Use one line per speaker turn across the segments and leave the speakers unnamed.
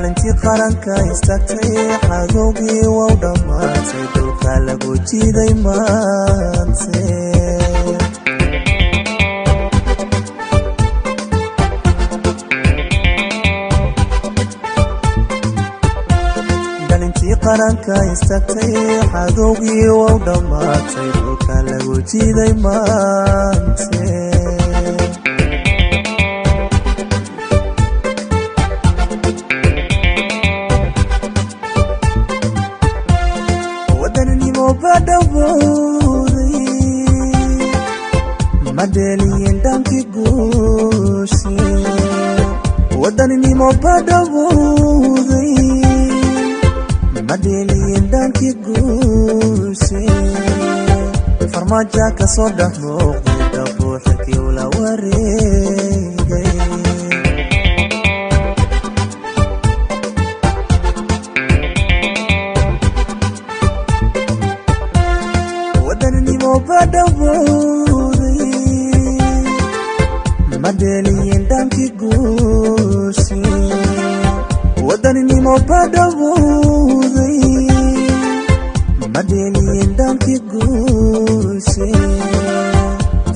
dhalintii qaranka istaagtay cadowgii waa u dhammaatay dhulka lagu jiiday maante dhalintii qaranka istaagtay cadowgii waa u dhammaatay dhulka lagu jiiday maante madeliyin dhanki guushe wadaninimo badawooday madeliyin dhanki guushe farmaajo ka soo dhex muuqday dabuuxkii ula wareegay wadaninimo badawooday madeliyin dhanki guushe wadaninimo badawooday madeliyin dhanki guushe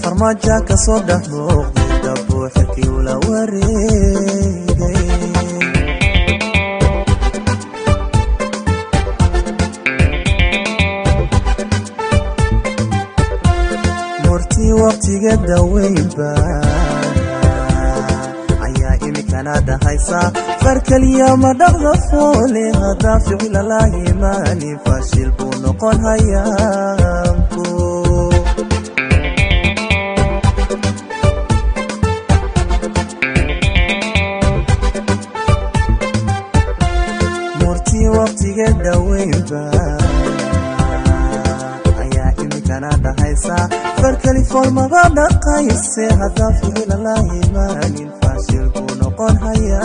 farmaajo ka soo dhex muuqday dabuuxkii ula wareegay murtii waqtiga daweynba kanada haysa farkaliya ma dhaqda foole hadaa ficil la yimaani fashil buu noqon hayaanku murtii waqtiga daweynba ayaa kanada haysa farkali foolmaba dhaqayse hadaa ficil la yimaani fashil on haya